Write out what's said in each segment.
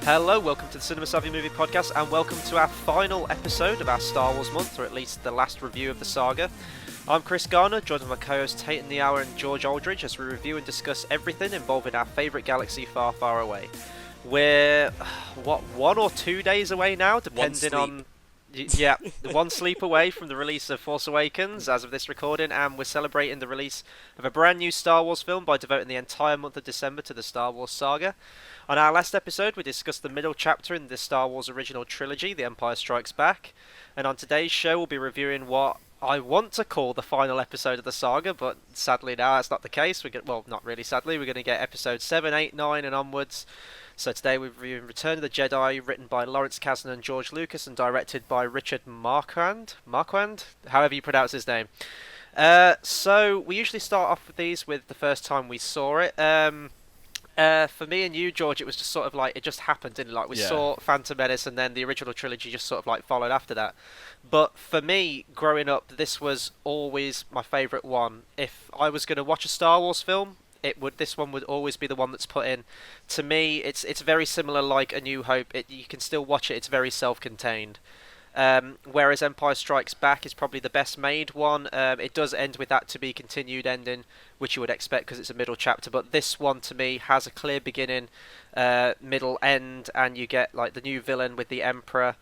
Hello, welcome to the Cinema Savvy Movie Podcast, and welcome to our final episode of our Star Wars month, or at least the last review of the saga. I'm Chris Garner, joined with my co-hosts Tayte in the Hour and George Aldridge as we review and discuss everything involving our favourite galaxy far, far away. We're, 1 or 2 days away now, depending on... Yeah, one sleep away from the release of Force Awakens as of this recording, and we're celebrating the release of a brand new Star Wars film by devoting the entire month of December to the Star Wars saga. On our last episode, we discussed the middle chapter in the Star Wars original trilogy, The Empire Strikes Back, and on today's show we'll be reviewing what I want to call the final episode of the saga, but sadly now that's not the case. Well, not really sadly, we're going to get episodes 7, 8, 9 and onwards. So today we're reviewing Return of the Jedi, written by Lawrence Kasdan and George Lucas and directed by Richard Marquand, however you pronounce his name. So we usually start off with these with the first time we saw it. For me and you, George, it was just sort of like, it just happened, didn't it? Like, we saw Phantom Menace and then the original trilogy just sort of like followed after that. But for me, growing up, this was always my favourite one. If I was going to watch a Star Wars film, this one would always be the one that's put in. To me, it's very similar like A New Hope. You can still watch it, it's very self-contained. Whereas Empire Strikes Back is probably the best made one. It does end with that to be continued ending, which you would expect because it's a middle chapter, but this one to me has a clear beginning, middle, end, and you get like the new villain with the Emperor.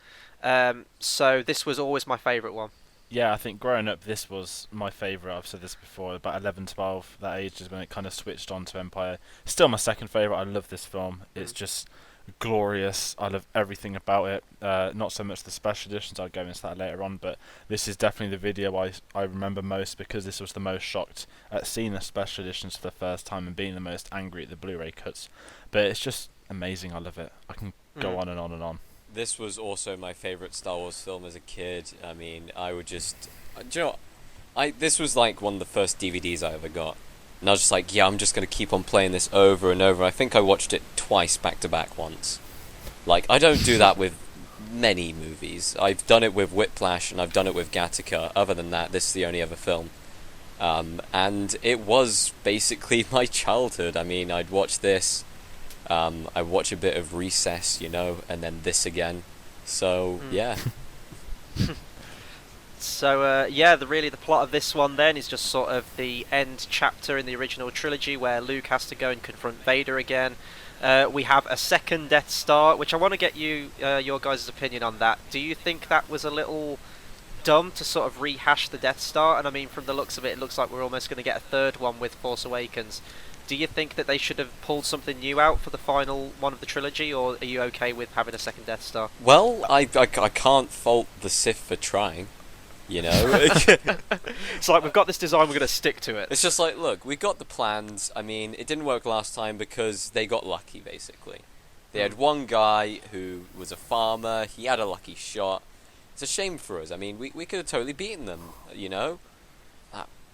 So this was always my favourite one. Yeah, I think growing up this was my favourite. I've said this before, about 11, 12, that age is when it kind of switched on to Empire. Still my second favourite. I love this film. It's just glorious. I love everything about it. Not so much the special editions, I'll go into that later on, but this is definitely the video I remember most because this was the most shocked at seeing the special editions for the first time and being the most angry at the Blu-ray cuts. But it's just amazing. I love it. I can go on and on and on. This was also my favourite Star Wars film as a kid. I mean, I would just... Do you know, this was like one of the first DVDs I ever got. And I was just like, yeah, I'm just going to keep on playing this over and over. I think I watched it twice back-to-back once. Like, I don't do that with many movies. I've done it with Whiplash and I've done it with Gattaca. Other than that, this is the only other film. And it was basically my childhood. I mean, I'd watch this... I watch a bit of Recess, you know, and then this again. So, yeah. So, the plot of this one then is just sort of the end chapter in the original trilogy where Luke has to go and confront Vader again. We have a second Death Star, which I want to get your guys' opinion on that. Do you think that was a little dumb to sort of rehash the Death Star? And I mean, from the looks of it, it looks like we're almost going to get a third one with Force Awakens. Do you think that they should have pulled something new out for the final one of the trilogy, or are you okay with having a second Death Star? Well, I can't fault the Sith for trying, you know? It's like, we've got this design, we're going to stick to it. It's just like, look, we got the plans. I mean, it didn't work last time because they got lucky, basically. They had one guy who was a farmer, he had a lucky shot. It's a shame for us. I mean, we could have totally beaten them, you know?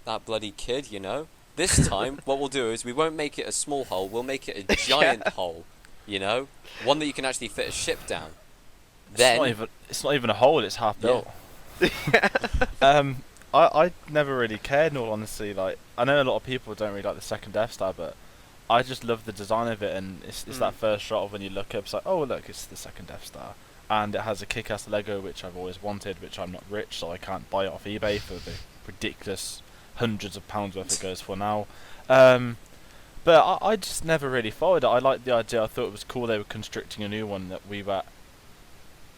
That bloody kid, you know? This time, what we'll do is we won't make it a small hole, we'll make it a giant hole, you know? One that you can actually fit a ship down. Then It's not even a hole, it's half built. I never really cared, in all honesty. Like, I know a lot of people don't really like the second Death Star, but I just love the design of it, and it's that first shot of when you look up, it's like, oh look, it's the second Death Star. And it has a kick-ass Lego, which I've always wanted, which I'm not rich, so I can't buy it off eBay for the ridiculous hundreds of pounds worth it goes for now. But I just never really followed it. I liked the idea. I thought it was cool they were constructing a new one that we were...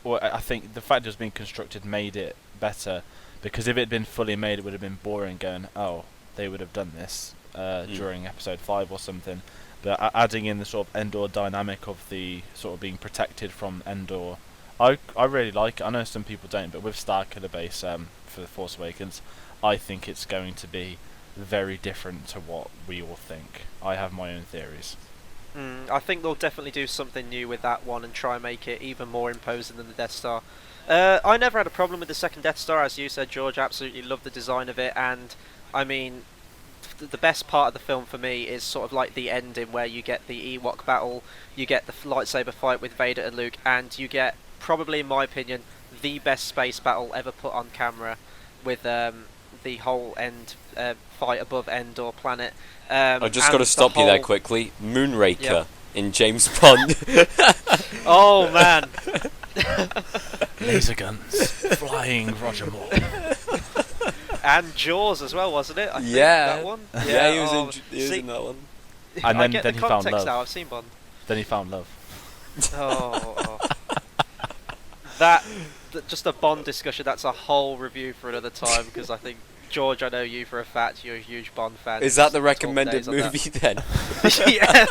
Well, I think the fact it was being constructed made it better, because if it had been fully made it would have been boring going, oh, they would have done this during episode 5 or something. But adding in the sort of Endor dynamic of the sort of being protected from Endor, I really like it. I know some people don't, but with Starkiller Base for The Force Awakens, I think it's going to be very different to what we all think. I have my own theories. I think they'll definitely do something new with that one and try and make it even more imposing than the Death Star. I never had a problem with the second Death Star, as you said, George. Absolutely loved the design of it, and I mean, the best part of the film for me is sort of like the ending where you get the Ewok battle, you get the lightsaber fight with Vader and Luke, and you get, probably in my opinion, the best space battle ever put on camera with the whole fight above Endor planet. I just got to stop you there quickly. Moonraker in James Bond. Oh man. Laser guns, flying Roger Moore. And Jaws as well, wasn't it? I think, Yeah. that one. Yeah, he was, see, in that one. And I then, get then the he found context love. now. I've seen Bond. Then he found love. Oh. That just a Bond discussion. That's a whole review for another time because I think George, I know you for a fact. You're a huge Bond fan. Is that the Talk recommended days on that. movie then? Yeah.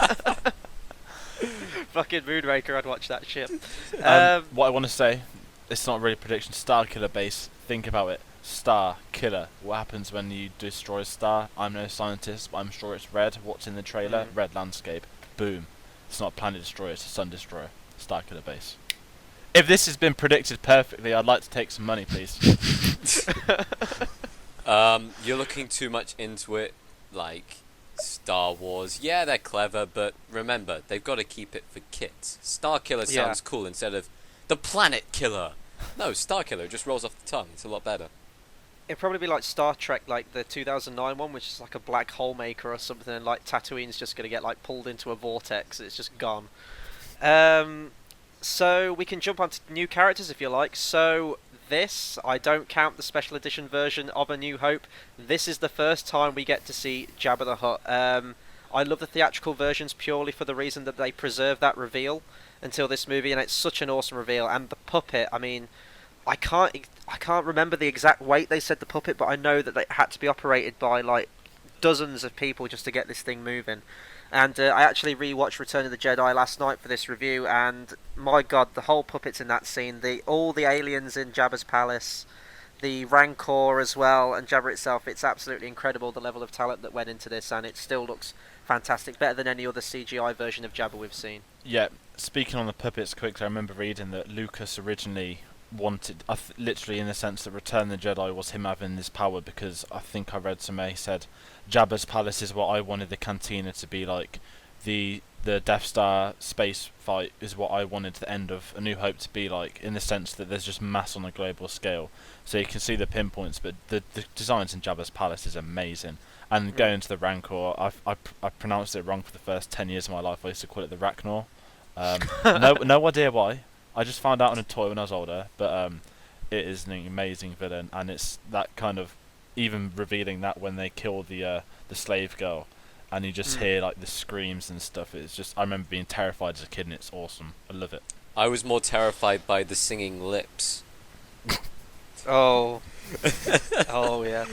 Fucking Moonraker, I'd watch that shit. What I want to say, it's not really a prediction. Star Killer base. Think about it. Star Killer. What happens when you destroy a star? I'm no scientist, but I'm sure it's red. What's in the trailer? Red landscape. Boom. It's not a planet destroyer, it's a sun destroyer. Star Killer base. If this has been predicted perfectly, I'd like to take some money, please. You're looking too much into it, like Star Wars. Yeah, they're clever, but remember, they've got to keep it for kids. Star Killer sounds cool instead of the Planet Killer. No, Star Killer just rolls off the tongue. It's a lot better. It'd probably be like Star Trek, like the 2009 one, which is like a black hole maker or something, and like Tatooine's just going to get like pulled into a vortex. It's just gone. So we can jump onto new characters if you like. So this, I don't count the special edition version of A New Hope. This is the first time we get to see Jabba the Hutt. I love the theatrical versions purely for the reason that they preserve that reveal until this movie, and it's such an awesome reveal. And the puppet, I mean, I can't remember the exact weight they said the puppet, but I know that it had to be operated by like dozens of people just to get this thing moving. And I actually rewatched Return of the Jedi last night for this review, and my god, the whole puppets in that scene, all the aliens in Jabba's palace, the Rancor as well, and Jabba itself, it's absolutely incredible the level of talent that went into this, and it still looks fantastic, better than any other CGI version of Jabba we've seen. Yeah, speaking on the puppets quickly, I remember reading that Lucas originally wanted, literally in the sense that Return of the Jedi was him having this power, because I think I read somewhere he said Jabba's palace is what I wanted the cantina to be like, the Death Star space fight is what I wanted the end of A New Hope to be like, in the sense that there's just mass on a global scale, so you can see the pinpoints, but the designs in Jabba's palace is amazing. And going to the Rancor, I pronounced it wrong for the first 10 years of my life. I used to call it the Racnor. No idea why. I just found out on a toy when I was older, but it is an amazing villain, and it's that kind of, even revealing that when they kill the slave girl, and you just hear like the screams and stuff. It's just, I remember being terrified as a kid, and it's awesome. I love it. I was more terrified by the singing lips. Oh. Oh yeah.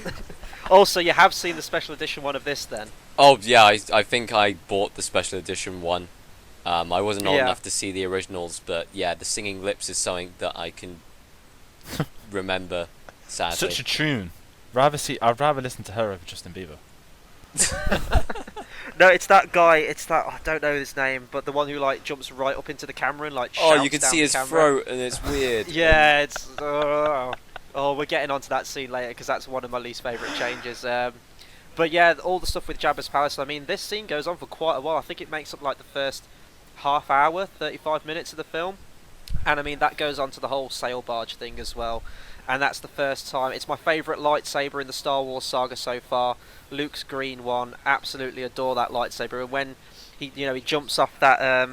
Also, you have seen the special edition one of this then? Oh yeah, I think I bought the special edition one. I wasn't old enough to see the originals, but yeah, the singing lips is something that I can remember. Sadly, Such a tune. I'd rather listen to her over Justin Bieber. No, it's that guy. It's that, I don't know his name, but the one who like jumps right up into the camera and like shouts oh, you can down see the his camera. throat, and it's weird. Yeah, it's. Oh, we're getting onto that scene later because that's one of my least favourite changes. But yeah, all the stuff with Jabba's palace. I mean, this scene goes on for quite a while. I think it makes up like the first half hour, 35 minutes of the film, and I mean that goes on to the whole sail barge thing as well. And that's the first time. It's my favourite lightsaber in the Star Wars saga so far. Luke's green one. Absolutely adore that lightsaber. And when he jumps off that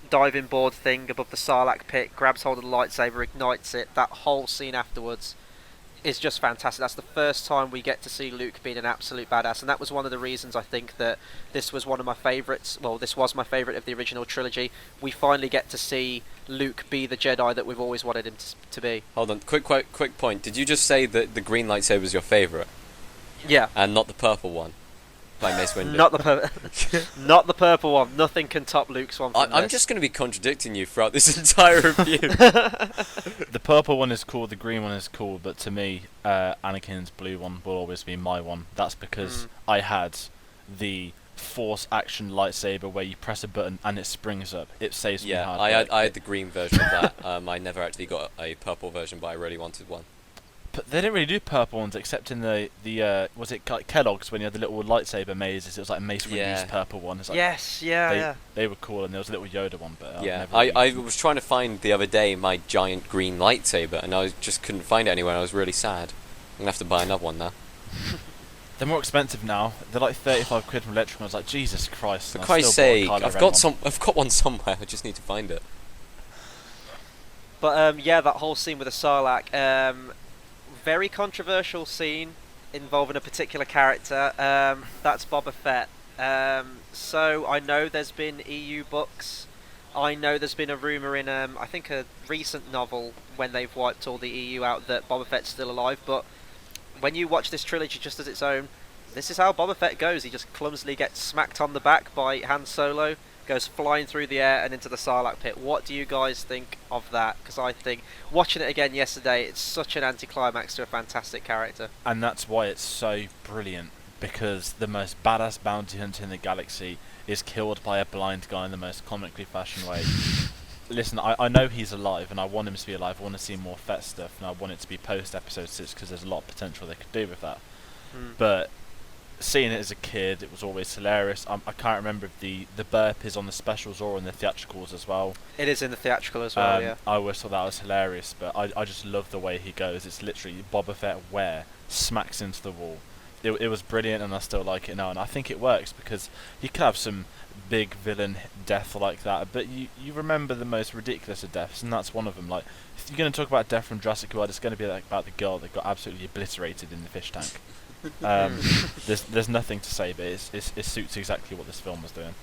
diving board thing above the Sarlacc pit, grabs hold of the lightsaber, ignites it. That whole scene afterwards is just fantastic. That's the first time we get to see Luke being an absolute badass, and that was one of the reasons I think that this was one of my favourites. Well, this was my favourite of the original trilogy. We finally get to see Luke be the Jedi that we've always wanted him to be. Hold on, quick point. Did you just say that the green lightsaber is your favourite? Yeah. And not the purple one by Mace Windu? Not the purple one. Nothing can top Luke's one. I'm just going to be contradicting you throughout this entire review. The purple one is cool, the green one is cool, but to me, Anakin's blue one will always be my one. That's because I had the Force action lightsaber where you press a button and it springs up. It saves me hard. I had the green version of that. I never actually got a purple version, but I really wanted one. But they didn't really do purple ones except in the was it like Kellogg's when you had the little lightsaber mazes? It was like Mace Windu's purple one. It's like yes, yeah. They were cool, and there was a little Yoda one, but I was trying to find the other day my giant green lightsaber, and I just couldn't find it anywhere. I was really sad. I'm gonna have to buy another one now. They're more expensive now. They're like 35 quid from Electron. I was like, Jesus Christ! For Christ's sake, I've got one somewhere. I just need to find it. But yeah, that whole scene with the Sarlacc, very controversial scene involving a particular character. That's Boba Fett. So I know there's been EU books. I know there's been a rumor in I think a recent novel when they've wiped all the EU out that Boba Fett's still alive. But when you watch this trilogy just as its own, this is how Boba Fett goes. He just clumsily gets smacked on the back by Han Solo, goes flying through the air and into the Sarlacc pit. What do you guys think of that? Because I think, watching it again yesterday, it's such an anticlimax to a fantastic character. And that's why it's so brilliant, because the most badass bounty hunter in the galaxy is killed by a blind guy in the most comically fashioned way. Listen, I know he's alive, and I want him to be alive. I want to see more Fett stuff, and I want it to be post Episode 6, because there's a lot of potential they could do with that. But seeing it as a kid, it was always hilarious. I can't remember if the burp is on the specials or on the theatricals as well. It is in the theatrical as well, yeah. I always thought that was hilarious, but I just love the way he goes. It's literally Boba Fett where smacks into the wall. It was brilliant, and I still like it now, and I think it works because you could have some big villain death like that, but you remember the most ridiculous of deaths, and that's one of them. Like, if you're going to talk about death from Jurassic World, it's going to be like about the girl that got absolutely obliterated in the fish tank. There's nothing to say, but it suits exactly what this film was doing.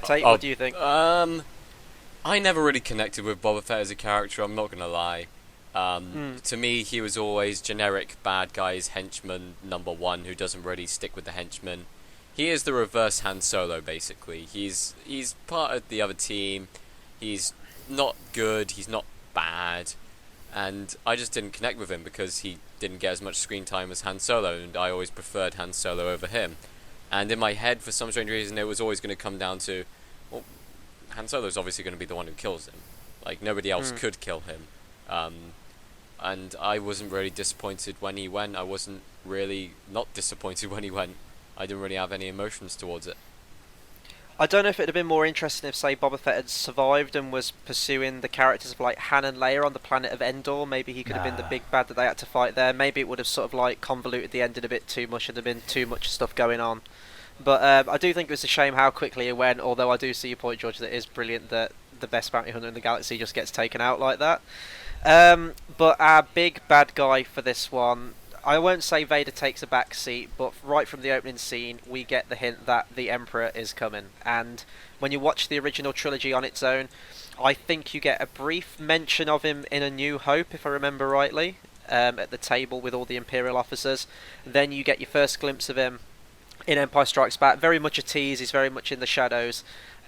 Tayte, what do you think? I never really connected with Boba Fett as a character, I'm not going to lie. To me, he was always generic bad guy's henchman number one who doesn't really stick with the henchmen. He is the reverse Han Solo, basically. He's part of the other team. He's not good, he's not bad. And I just didn't connect with him because he didn't get as much screen time as Han Solo, and I always preferred Han Solo over him. And in my head, for some strange reason, it was always going to come down to, well, Han Solo's obviously going to be the one who kills him. Like, nobody else could kill him. And I wasn't really disappointed when he went. I wasn't really not disappointed when he went. I didn't really have any emotions towards it. I don't know if it'd have been more interesting if, say, Boba Fett had survived and was pursuing the characters of, like, Han and Leia on the planet of Endor. Maybe he could have been the big bad that they had to fight there. Maybe it would have sort of, like, convoluted the ending a bit too much and there'd been too much stuff going on. But I do think it was a shame how quickly it went, although I do see your point, George, that it is brilliant that the best bounty hunter in the galaxy just gets taken out like that. But our big bad guy for this one, I won't say Vader takes a back seat, but right from the opening scene, we get the hint that the Emperor is coming. And when you watch the original trilogy on its own, I think you get a brief mention of him in A New Hope, if I remember rightly, at the table with all the Imperial officers. Then you get your first glimpse of him in Empire Strikes Back. Very much a tease, he's very much in the shadows.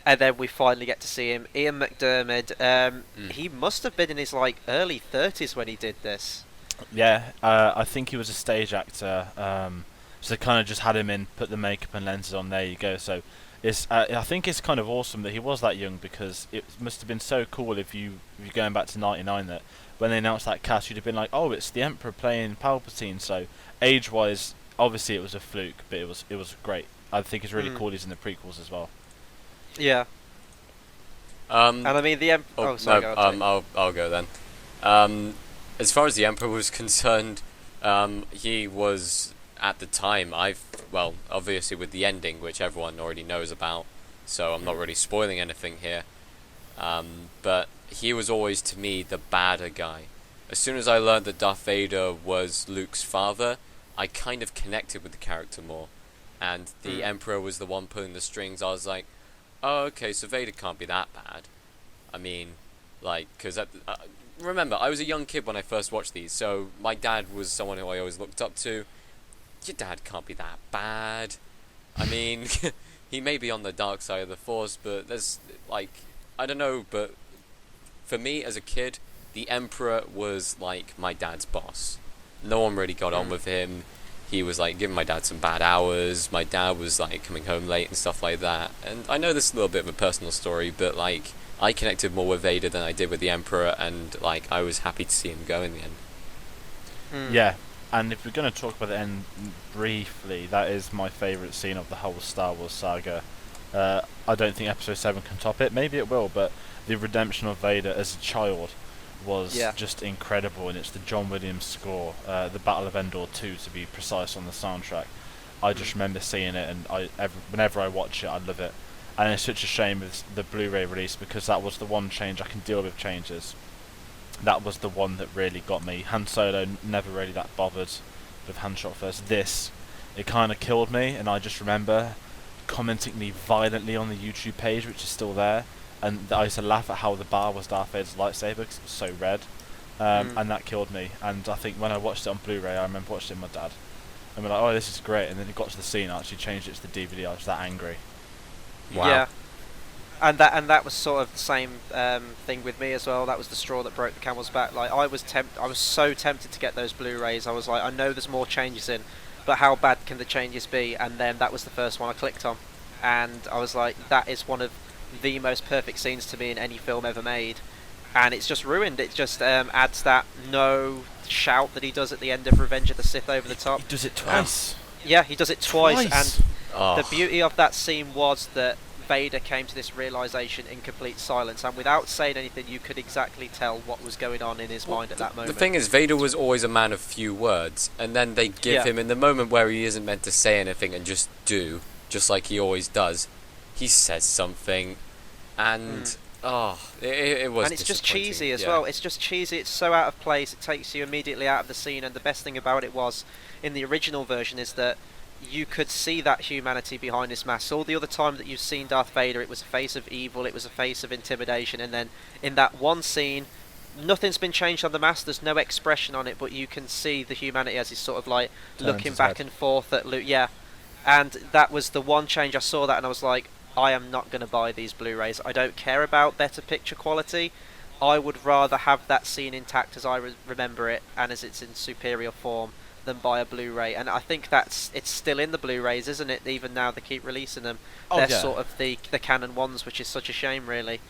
And then we finally get to see him. Ian McDiarmid, he must have been in his early 30s when he did this. Yeah, I think he was a stage actor, so they kind of just had him in, put the makeup and lenses on, there you go. So it's I think it's kind of awesome that he was that young, because it must have been so cool if you're going back to '99, that when they announced that cast, you'd have been like, oh, it's the Emperor playing Palpatine. So age-wise, obviously it was a fluke, but it was great. I think it's really cool he's in the prequels as well. Yeah. And I mean the sorry, no, I'll go then. As far as the Emperor was concerned, he was at the time. Obviously with the ending, which everyone already knows about, so I'm not really spoiling anything here. But he was always, to me, the badder guy. As soon as I learned that Darth Vader was Luke's father, I kind of connected with the character more, and the Emperor was the one pulling the strings. I was like, oh, okay, so Vader can't be that bad. I mean, because remember, I was a young kid when I first watched these, so my dad was someone who I always looked up to. Your dad can't be that bad. I mean, he may be on the dark side of the Force, but there's, I don't know, but for me as a kid, the Emperor was like my dad's boss. No one really got on with him. He was giving my dad some bad hours. My dad was coming home late and stuff like that. And I know this is a little bit of a personal story, but I connected more with Vader than I did with the Emperor, and I was happy to see him go in the end. Yeah, and if we're going to talk about the end briefly, that is my favourite scene of the whole Star Wars saga. I don't think Episode 7 can top it. Maybe it will, but the redemption of Vader as a child was just incredible, and it's the John Williams score, the Battle of Endor 2 to be precise on the soundtrack. I just remember seeing it, and whenever I watch it, I love it. and it's such a shame with the Blu-ray release, because that was the one change I can deal with changes. That was the one that really got me. Han Solo, never really that bothered with Han shot first. This, it kind of killed me, and I just remember commenting me violently on the YouTube page, which is still there, and I used to laugh at how the bar was Darth Vader's lightsaber because it was so red, and that killed me. And I think when I watched it on Blu-ray, I remember watching it with my dad, and we're like, oh, this is great, and then it got to the scene, I actually changed it to the DVD, I was that angry. Wow. Yeah. And that was sort of the same thing with me as well. That was the straw that broke the camel's back. Like I was so tempted to get those Blu-rays. I was like, I know there's more changes in, but how bad can the changes be? And then that was the first one I clicked on, and I was like, that is one of the most perfect scenes to me in any film ever made, and it's just ruined. It just adds that no shout that he does at the end of Revenge of the Sith over the top. He does it twice. Yeah, he does it twice. And Oh. the beauty of that scene was that Vader came to this realization in complete silence, and without saying anything, you could exactly tell what was going on in his mind at that moment. The thing is, Vader was always a man of few words, and then they give him, in the moment where he isn't meant to say anything and just do, just like he always does, he says something, and it was. And it's just disappointing. cheesy as well. It's just cheesy. It's so out of place. It takes you immediately out of the scene. And the best thing about it was, in the original version, is that you could see that humanity behind his mask. All the other time that you've seen Darth Vader, it was a face of evil, it was a face of intimidation, and then in that one scene, nothing's been changed on the mask, there's no expression on it, but you can see the humanity as he's sort of like looking back and forth at Luke. Yeah, and that was the one change. I saw that and I was like, I am not going to buy these Blu-rays. I don't care about better picture quality. I would rather have that scene intact as I remember it, and as it's in superior form, than buy a Blu-ray. And I think it's still in the Blu-rays, isn't it? Even now they keep releasing them. They're sort of the canon ones, which is such a shame, really.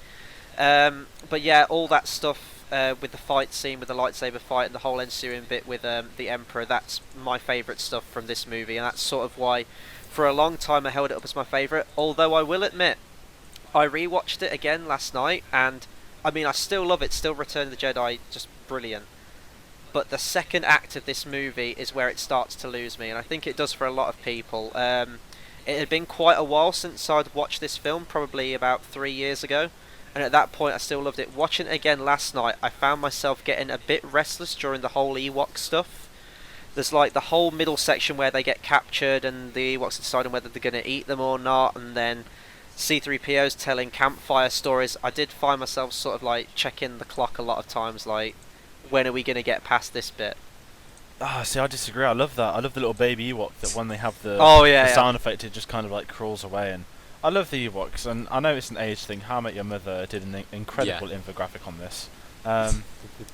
But yeah, all that stuff with the fight scene, with the lightsaber fight, and the whole ensuing bit with the Emperor, that's my favourite stuff from this movie, and that's sort of why, for a long time, I held it up as my favourite. Although I will admit, I rewatched it again last night, and I mean, I still love it. Still, Return of the Jedi, just brilliant. But the second act of this movie is where it starts to lose me, and I think it does for a lot of people. It had been quite a while since I'd watched this film, probably about 3 years ago, and at that point I still loved it. Watching it again last night, I found myself getting a bit restless during the whole Ewok stuff. There's like the whole middle section where they get captured and the Ewoks are deciding whether they're going to eat them or not, and then C-3PO's telling campfire stories. I did find myself sort of like checking the clock a lot of times, like, when are we going to get past this bit? See, I disagree. I love that. I love the little baby Ewok that when they have the sound effect, it just kind of like crawls away. And I love the Ewoks, and I know it's an age thing. How I Met Your Mother did an incredible infographic on this. But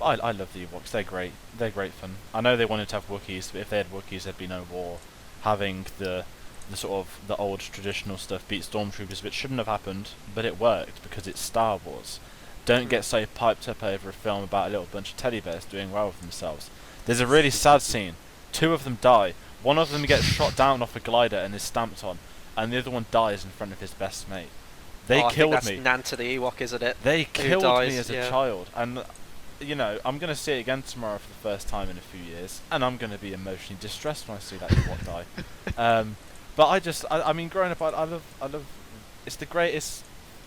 I love the Ewoks. They're great. They're great fun. I know they wanted to have Wookiees, but if they had Wookiees, there'd be no war. Having the sort of the old traditional stuff beat Stormtroopers, which shouldn't have happened, but it worked because it's Star Wars. Don't get so piped up over a film about a little bunch of teddy bears doing well with themselves. There's a really sad scene. 2 of them die. One of them gets shot down off a glider and is stamped on, and the other one dies in front of his best mate. They killed me. I think that's Nanta the Ewok, isn't it? They killed me as a child, and you know, I'm going to see it again tomorrow for the first time in a few years, and I'm going to be emotionally distressed when I see that Ewok die. But I mean, growing up, I love. It's the greatest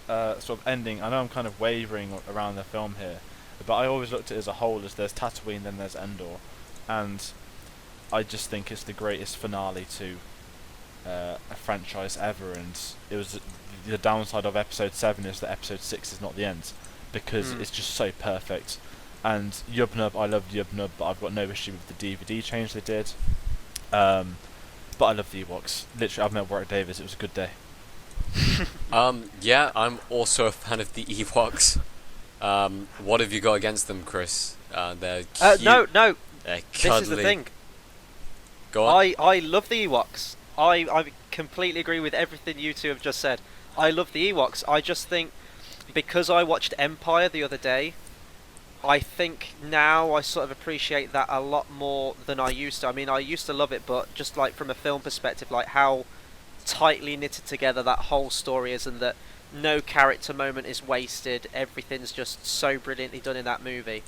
sort of ending. I know I'm kind of wavering around the film here, but I always looked at it as a whole, as there's Tatooine, then there's Endor, and I just think it's the greatest finale to a franchise ever. And it was the downside of Episode 7 is that Episode 6 is not the end, because it's just so perfect. And Yub Nub, I loved Yub Nub, but I've got no issue with the DVD change they did. But I love the Ewoks. Literally, I've met Warwick Davis. It was a good day. Yeah, I'm also a fan of the Ewoks. What have you got against them, Chris? They're cute. No. They're This cuddly. is the thing. Go on. I love the Ewoks. I completely agree with everything you two have just said. I love the Ewoks. I just think, because I watched Empire the other day, I think now I sort of appreciate that a lot more than I used to. I mean, I used to love it, but just like from a film perspective, like how tightly knitted together that whole story is, and that no character moment is wasted. Everything's just so brilliantly done in that movie.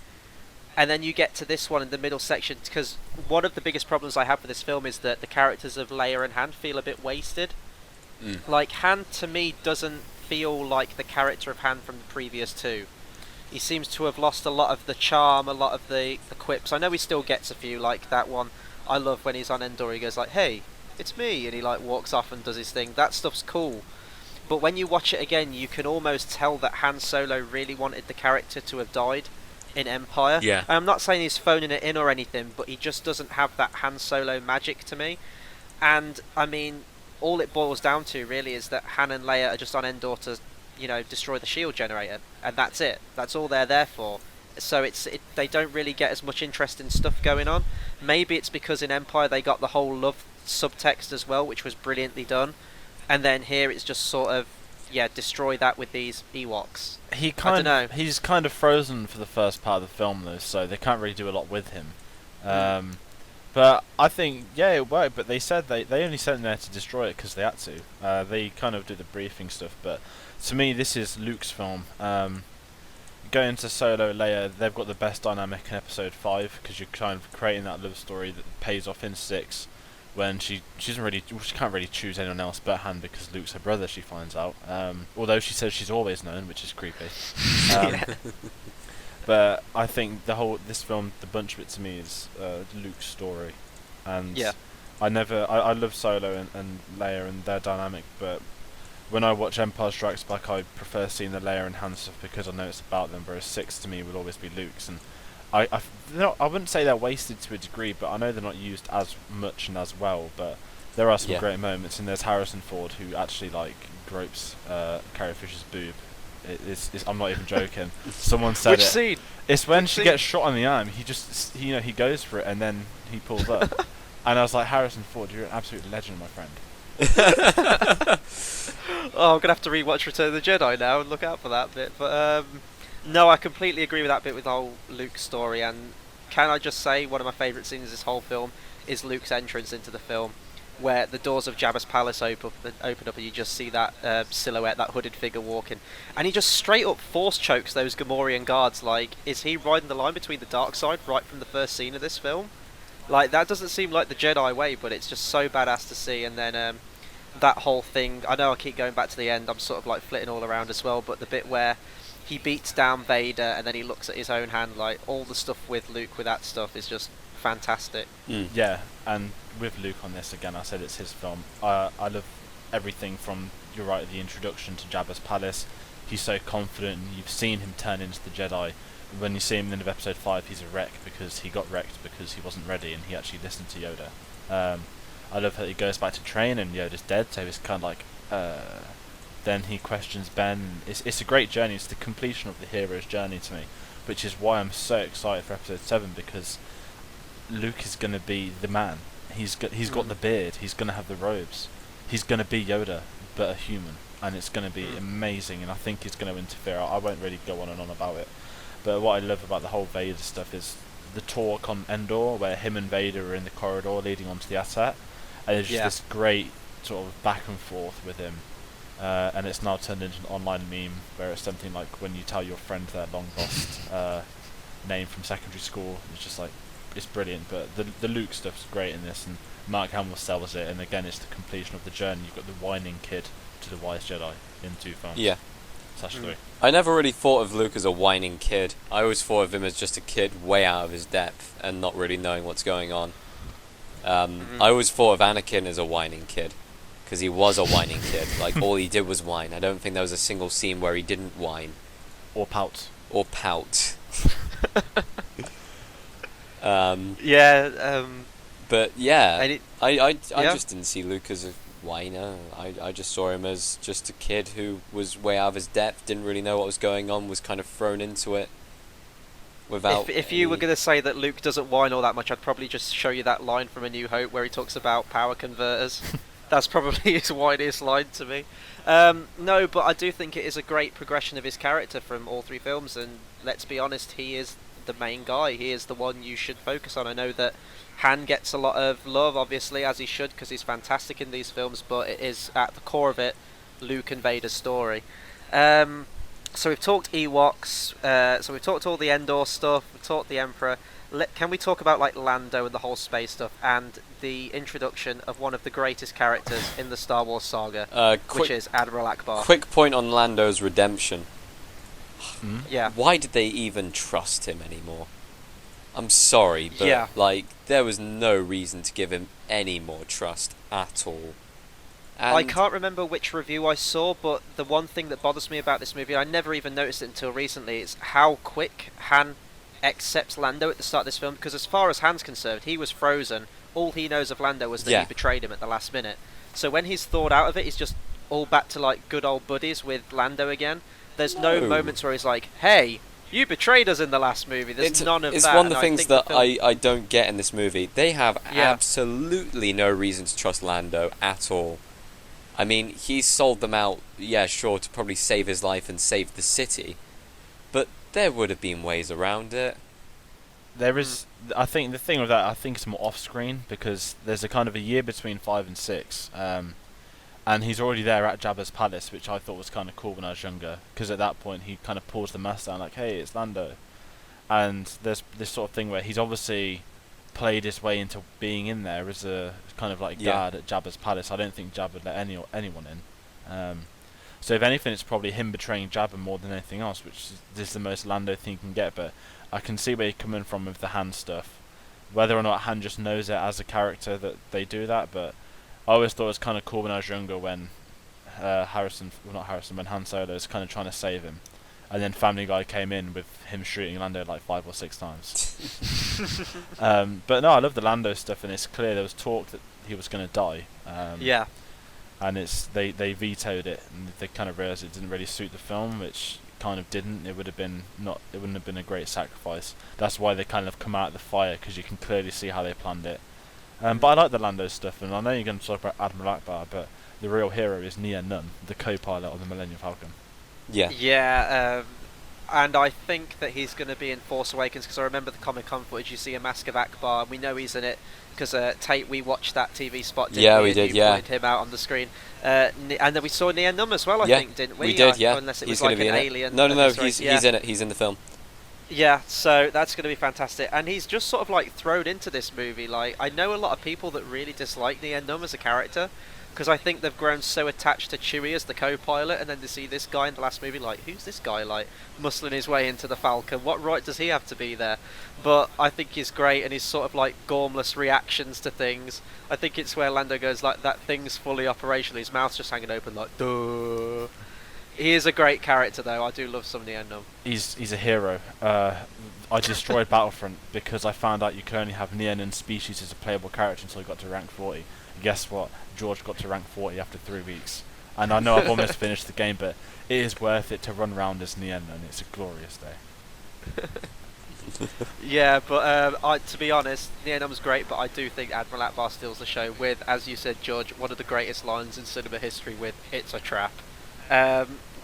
And then you get to this one in the middle section, because one of the biggest problems I have with this film is that the characters of Leia and Han feel a bit wasted. Like, Han, to me, doesn't feel like the character of Han from the previous two. He seems to have lost a lot of the charm, a lot of the quips. I know he still gets a few, like that one I love when he's on Endor. He goes like, "Hey, it's me," and he like walks off and does his thing. That stuff's cool. But when you watch it again, you can almost tell that Han Solo really wanted the character to have died in Empire. Yeah. I'm not saying he's phoning it in or anything, but he just doesn't have that Han Solo magic to me. And I mean, all it boils down to really is that Han and Leia are just on Endor to, destroy the shield generator, and that's it. That's all they're there for. So they don't really get as much interesting stuff going on. Maybe it's because in Empire they got the whole love subtext as well, which was brilliantly done. And then here it's just sort of, destroy that with these Ewoks. He's kind of frozen for the first part of the film though, so they can't really do a lot with him. But I think, it worked, but they said they only sent him there to destroy it because they had to. They kind of did the briefing stuff, but to me this is Luke's film. Going to Solo Leia, they've got the best dynamic in Episode 5 because you're kind of creating that love story that pays off in 6. When she can't really choose anyone else but Han because Luke's her brother, she finds out. Although she says she's always known, which is creepy. But I think this film, the bunch of it to me is Luke's story, and I love Solo and Leia and their dynamic, but when I watch Empire Strikes Back, I prefer seeing the Leia and Han stuff because I know it's about them. Whereas 6 to me will always be Luke's, and I wouldn't say they're wasted to a degree, but I know they're not used as much and as well. But there are some great moments, and there's Harrison Ford who actually gropes Carrie Fisher's boob. I'm not even joking. Someone said Which scene? It's when she gets shot on the arm. He goes for it and then he pulls up, and I was like, Harrison Ford, you're an absolute legend, my friend. Oh, I'm gonna have to rewatch Return of the Jedi now and look out for that bit. But no, I completely agree with that bit with the whole Luke story. And can I just say, one of my favourite scenes of this whole film is Luke's entrance into the film, where the doors of Jabba's palace open up and you just see that silhouette, that hooded figure walking, and he just straight up force chokes those Gamorrean guards. Like, is he riding the line between the dark side right from the first scene of this film? Like, that doesn't seem like the Jedi way, but it's just so badass to see. And then that whole thing, I know I keep going back to the end, I'm sort of like flitting all around as well, but the bit where he beats down Vader and then he looks at his own hand, like, all the stuff with Luke with that stuff is just fantastic. Yeah, and with Luke on this, again, I said it's his film. I love everything from, you're right, the introduction to Jabba's palace. He's so confident, and you've seen him turn into the Jedi. When you see him in the end of Episode 5, he's a wreck because he got wrecked because he wasn't ready and he actually listened to Yoda. I love that he goes back to train and Yoda's dead, so he's kind of like, then he questions Ben. It's a great journey. It's the completion of the hero's journey to me, which is why I'm so excited for Episode 7, because Luke is going to be the man. He's got the beard. He's going to have the robes. He's going to be Yoda, but a human, and it's going to be amazing. And I think he's going to interfere. I won't really go on and on about it, but what I love about the whole Vader stuff is the talk on Endor, where him and Vader are in the corridor leading onto the Asset, and there's just this great sort of back and forth with him. And it's now turned into an online meme where it's something like when you tell your friend their long lost name from secondary school. It's just like, it's brilliant. But the Luke stuff's great in this, and Mark Hamill sells it. And again, it's the completion of the journey. You've got the whining kid to the wise Jedi in 2 films. Yeah. /3. I never really thought of Luke as a whining kid. I always thought of him as just a kid way out of his depth and not really knowing what's going on. I always thought of Anakin as a whining kid, because he was a whining kid. Like, all he did was whine. I don't think there was a single scene where he didn't whine. Or pout. But yeah, I just didn't see Luke as a whiner. I just saw him as just a kid who was way out of his depth, didn't really know what was going on, was kind of thrown into it without... If you were going to say that Luke doesn't whine all that much, I'd probably just show you that line from A New Hope where he talks about power converters. That's probably his whiniest line to me. No, but I do think it is a great progression of his character from all 3 films, and let's be honest, he is the main guy. He is the one you should focus on. I know that Han gets a lot of love, obviously, as he should, because he's fantastic in these films, but it is, at the core of it, Luke and Vader's story. So we've talked Ewoks, so we've talked all the Endor stuff, we've talked the Emperor. can we talk about like Lando and the whole space stuff and the introduction of one of the greatest characters in the Star Wars saga, which is Admiral Akbar? Quick point on Lando's redemption. Yeah. Why did they even trust him anymore? I'm sorry, but Yeah. like there was no reason to give him any more trust at all. And I can't remember which review I saw, but the one thing that bothers me about this movie, I never even noticed it until recently, is how quick Han accepts Lando at the start of this film. Because as far as Han's concerned, he was frozen. All he knows of Lando was that he betrayed him at the last minute. So when he's thawed out of it, he's just all back to like good old buddies with Lando again. There's no moments where he's like, "Hey, you betrayed us in the last movie." There's none of that. It's one of the and things that I don't get in this movie. They have absolutely no reason to trust Lando at all. I mean, he sold them out, yeah, sure, to probably save his life and save the city. But there would have been ways around it. There is, I think the thing with that, I think it's more off-screen, because there's a kind of a year between 5 and 6, and he's already there at Jabba's palace, which I thought was kind of cool when I was younger, because at that point he kind of pulls the mask down like, hey, it's Lando. And there's this sort of thing where he's obviously played his way into being in there as a kind of like guard at Jabba's palace. I don't think Jabba would let anyone in. So if anything, it's probably him betraying Jabba more than anything else, which is the most Lando thing you can get. But I can see where you're coming from with the Han stuff. Whether or not Han just knows it as a character that they do that, but I always thought it was kind of cool when I was younger when when Han Solo was kind of trying to save him. And then Family Guy came in with him shooting Lando like 5 or 6 times. But no, I love the Lando stuff, and it's clear there was talk that he was going to die. And they vetoed it, and they kind of realised it didn't really suit the film, which kind of didn't. It wouldn't have been a great sacrifice. That's why they kind of come out of the fire, because you can clearly see how they planned it. But I like the Lando stuff, and I know you're going to talk about Admiral Akbar, but the real hero is Nia Nunn, the co-pilot of the Millennium Falcon. Yeah, and I think that he's going to be in Force Awakens, because I remember the Comic-Con footage. You see a Mask of Akbar, and we know he's in it because Tayte, we watched that TV spot. Didn't we did. You pointed him out on the screen, and then we saw Nia Nunn as well. I think, didn't we? We did. Yeah, unless it he's was like be an in alien. It. No, he's in it. He's in the film. Yeah, so that's going to be fantastic, and he's just sort of like thrown into this movie. Like, I know a lot of people that really dislike Nia Nunn as a character, because I think they've grown so attached to Chewie as the co-pilot, and then to see this guy in the last movie, like, who's this guy, like, muscling his way into the Falcon? What right does he have to be there? But I think he's great, and his sort of, like, gormless reactions to things. I think it's where Lando goes, like, that thing's fully operational, his mouth's just hanging open, like, duh. He is a great character, though. I do love some Nia Nunn. He's a hero. I destroyed Battlefront because I found out you can only have Nia Nunn species as a playable character until you got to rank 40. Guess what? George got to rank 40 after 3 weeks. And I know I've almost finished the game, but it is worth it to run around as Nia Nunn. It's a glorious day. Yeah, but to be honest, Nia Nunn was great, but I do think Admiral Akbar steals the show with, as you said, George, one of the greatest lines in cinema history with "It's a trap."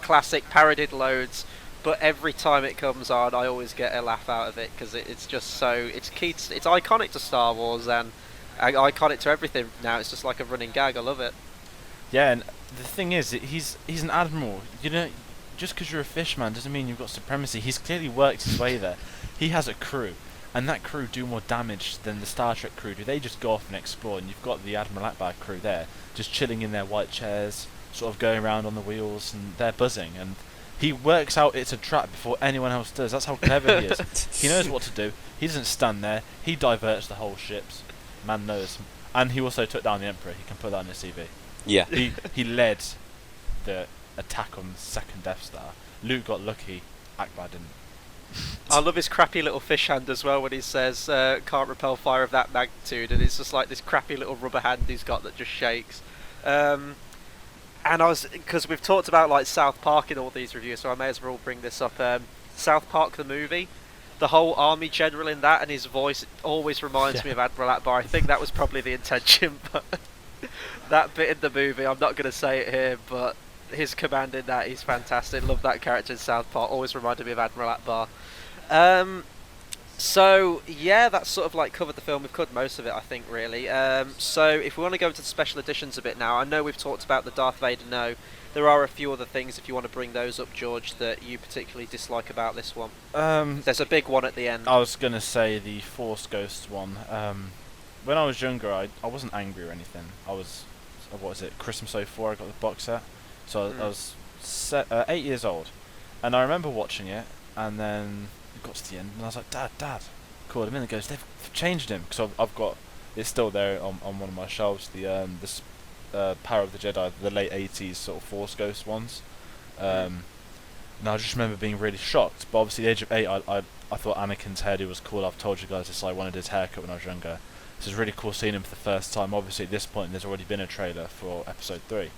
Classic, parodied loads, but every time it comes on, I always get a laugh out of it, because it's just so it's iconic to Star Wars and iconic to everything now. It's just like a running gag. I love it. Yeah, and the thing is, he's an admiral. You know, just because you're a fishman doesn't mean you've got supremacy. He's clearly worked his way there. He has a crew, and that crew do more damage than the Star Trek crew do. They just go off and explore, and you've got the Admiral Akbar crew there, just chilling in their white chairs, sort of going around on the wheels, and they're buzzing. And he works out it's a trap before anyone else does. That's how clever he is. He knows what to do. He doesn't stand there. He diverts the whole ships. Man knows. And he also took down the Emperor. He can put that on his CV. Yeah. He led the attack on the second Death Star. Luke got lucky. Akbar didn't. I love his crappy little fish hand as well when he says can't repel fire of that magnitude, and it's just like this crappy little rubber hand he's got that just shakes. And because we've talked about like South Park in all these reviews, so I may as well bring this up. South Park the movie, the whole army general in that, and his voice always reminds me of Admiral Akbar. I think that was probably the intention, but that bit in the movie, I'm not going to say it here, but his command in that, he's fantastic. Love that character in South Park. Always reminded me of Admiral Akbar. So yeah, that's sort of like covered the film. We've covered most of it, I think, really. So if we want to go into the special editions a bit now, I know we've talked about the Darth Vader. No, there are a few other things if you want to bring those up, George, that you particularly dislike about this one. There's a big one at the end. I was gonna say the Force Ghost one. When I was younger, I wasn't angry or anything. I was, what was it, Christmas '04, I got the box set. So I was 8 years old. And I remember watching it, and then it got to the end, and I was like, Dad. Called him in and goes, they've changed him. Because I've got, it's still there on one of my shelves, this Power of the Jedi, the late 80s sort of Force Ghost ones. And I just remember being really shocked. But obviously, at the age of 8, I thought Anakin's hairdo was cool. I've told you guys this, I wanted his haircut when I was younger. This is really cool seeing him for the first time. Obviously, at this point, there's already been a trailer for Episode 3.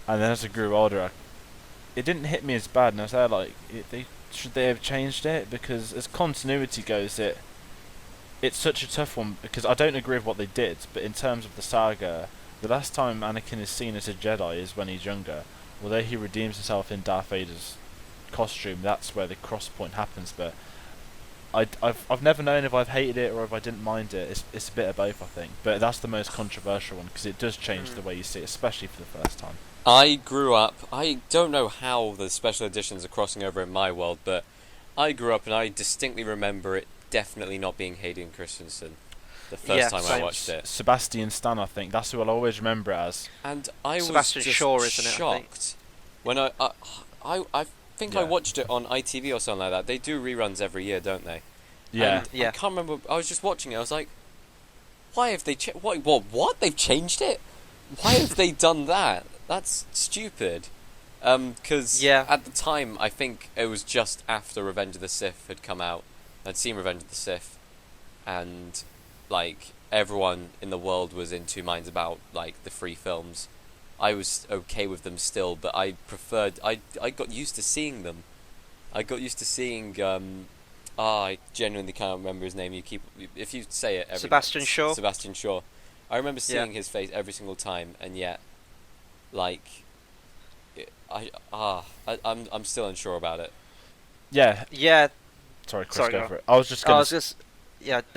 And then as I grew older, it didn't hit me as bad, and I was there like, should they have changed it? Because as continuity goes, it's such a tough one, because I don't agree with what they did, but in terms of the saga, the last time Anakin is seen as a Jedi is when he's younger. Although he redeems himself in Darth Vader's costume, that's where the cross point happens. But I've never known if I've hated it or if I didn't mind it. It's a bit of both, I think. But that's the most controversial one, because it does change the way you see it, especially for the first time. I grew up, I don't know how the special editions are crossing over in my world, but I grew up and I distinctly remember it definitely not being Hayden Christensen the first time I watched it. Sebastian Stan, I think. That's who I'll always remember it as. And I Sebastian was just Shaw, isn't it, shocked when I think I watched it on ITV or something like that. They do reruns every year, don't they? Yeah. And I can't remember. I was just watching it. I was like, why have they what? They've changed it? Why have they done that? That's stupid. Because at the time, I think it was just after Revenge of the Sith had come out. I'd seen Revenge of the Sith, and like everyone in the world was in two minds about like the free films. I was okay with them still, but I preferred. I got used to seeing them. I got used to seeing. I genuinely can't remember his name. If you say it. Sebastian Shaw. Sebastian Shaw. I remember seeing his face every single time, and yet. Like, I'm still unsure about it. Yeah. Yeah. Sorry, Chris, go for it. I was just gonna.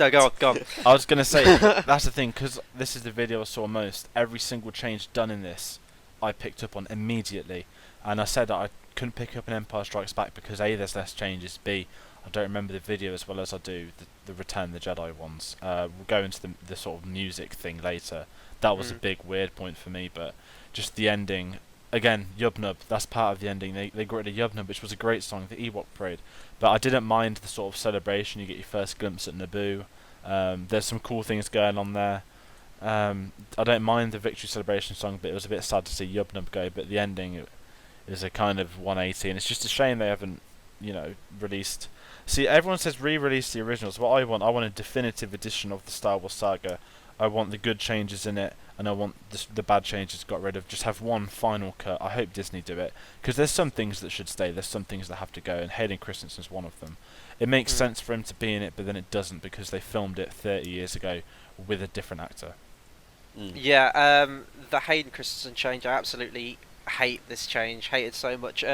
No, go on. I was gonna say that's the thing, because this is the video I saw most. Every single change done in this, I picked up on immediately, and I said that I couldn't pick up an Empire Strikes Back because A, there's less changes. B, I don't remember the video as well as I do the Return of the Jedi ones. We'll go into the sort of music thing later. That was a big weird point for me, but. Just the ending, again, Yub Nub, that's part of the ending. They got rid of Yub Nub, which was a great song, the Ewok Parade. But I didn't mind the sort of celebration, you get your first glimpse at Naboo. There's some cool things going on there. I don't mind the victory celebration song, but it was a bit sad to see Yub Nub go. But the ending is a kind of 180, and it's just a shame they haven't, released... See, everyone says re-release the originals. What I want a definitive edition of the Star Wars saga. I want the good changes in it, and I want the bad changes got rid of. Just have one final cut. I hope Disney do it, because there's some things that should stay, there's some things that have to go, and Hayden Christensen's one of them. It makes sense for him to be in it, but then it doesn't, because they filmed it 30 years ago with a different actor. Yeah, the Hayden Christensen change, I absolutely hate this change, hated so much.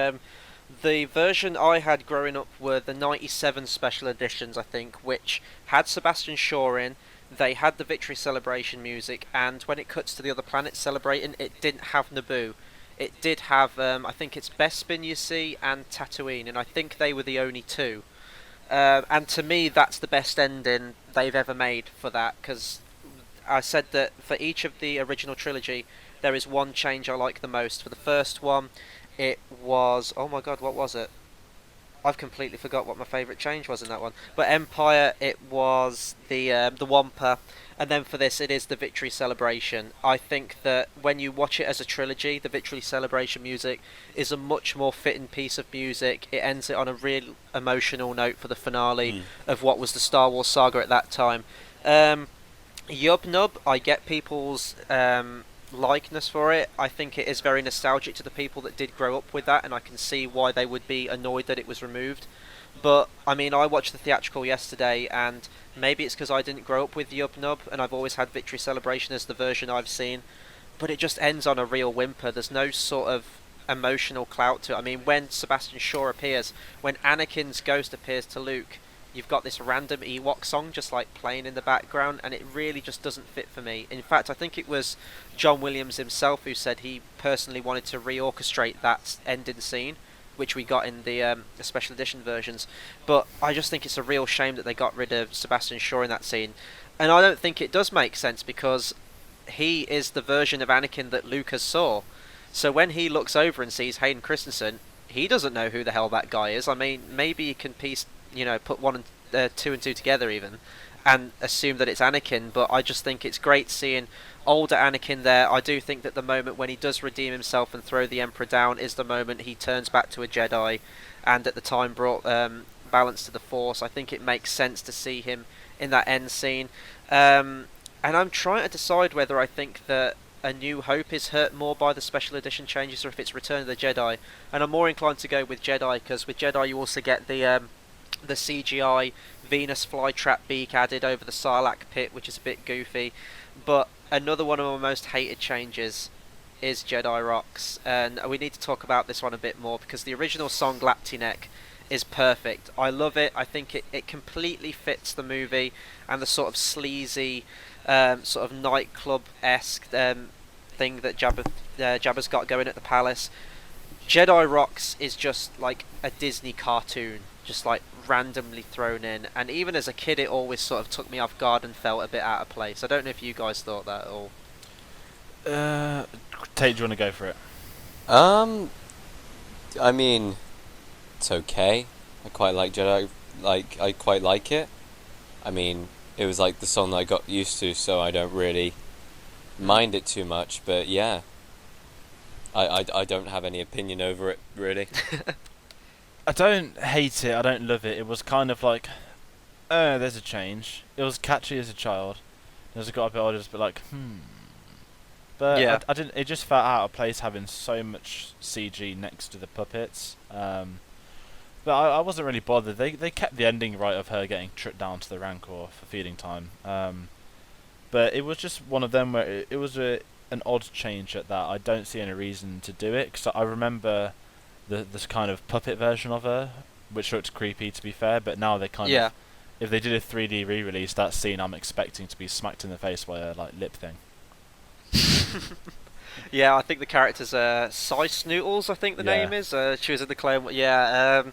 The version I had growing up were the 97 special editions, I think, which had Sebastian Shaw in. They had the victory celebration music, and when it cuts to the other planets celebrating, it didn't have Naboo. It did have, I think it's Bespin, you see, and Tatooine, and I think they were the only two. And to me, that's the best ending they've ever made for that, because I said that for each of the original trilogy, there is one change I like the most. For the first one, it was... Oh my god, what was it? I've completely forgot what my favourite change was in that one. But Empire, it was the Wampa, and then for this, it is the Victory Celebration. I think that when you watch it as a trilogy, the Victory Celebration music is a much more fitting piece of music. It ends it on a real emotional note for the finale of what was the Star Wars saga at that time. Yub Nub, I get people's likeness for it. I think it is very nostalgic to the people that did grow up with that, and I can see why they would be annoyed that it was removed. But I mean, I watched the theatrical yesterday, and maybe it's because I didn't grow up with Yub Nub and I've always had Victory Celebration as the version I've seen, but it just ends on a real whimper. There's no sort of emotional clout to it. I mean, when Sebastian Shaw appears, when Anakin's ghost appears to Luke, you've got this random Ewok song just like playing in the background, and it really just doesn't fit for me. In fact, I think it was John Williams himself who said he personally wanted to reorchestrate that ending scene, which we got in the special edition versions. But I just think it's a real shame that they got rid of Sebastian Shaw in that scene, and I don't think it does make sense because he is the version of Anakin that Lucas saw. So when he looks over and sees Hayden Christensen, he doesn't know who the hell that guy is. I mean, maybe you can put two and two together even, and assume that it's Anakin. But I just think it's great seeing older Anakin there. I do think that the moment when he does redeem himself and throw the Emperor down is the moment he turns back to a Jedi, and at the time brought balance to the Force. I think it makes sense to see him in that end scene. And I'm trying to decide whether I think that A New Hope is hurt more by the special edition changes or if it's Return of the Jedi. And I'm more inclined to go with Jedi, because with Jedi you also get the CGI Venus flytrap beak added over the Sarlacc pit, which is a bit goofy. But another one of my most hated changes is Jedi Rocks, and we need to talk about this one a bit more because the original song Laptinek is perfect. I love it. I think it completely fits the movie and the sort of sleazy sort of nightclub-esque thing that Jabba's got going at the palace. Jedi Rocks is just like a Disney cartoon, just like randomly thrown in, and even as a kid it always sort of took me off guard and felt a bit out of place. I don't know if you guys thought that at all. Tate, do you want to go for it? I mean, it's okay. I quite like Jedi. I quite like it. I mean, it was like the song that I got used to, so I don't really mind it too much. But yeah, I don't have any opinion over it really. I don't hate it. I don't love it. It was kind of like, oh, there's a change. It was catchy as a child. As I got a bit older, it was a bit like, But Yeah. I didn't. It just felt out of place having so much CG next to the puppets. But I wasn't really bothered. They kept the ending right of her getting tripped down to the Rancor for feeding time. But it was just one of them where it was an odd change at that. I don't see any reason to do it, because I remember this kind of puppet version of her, which looked creepy to be fair. But now they kind of, if they did a 3D re-release, that scene I'm expecting to be smacked in the face by a like lip thing. Yeah, I think the character's Cy Snootles, I think the name is. She was in the Clone Wars. Yeah,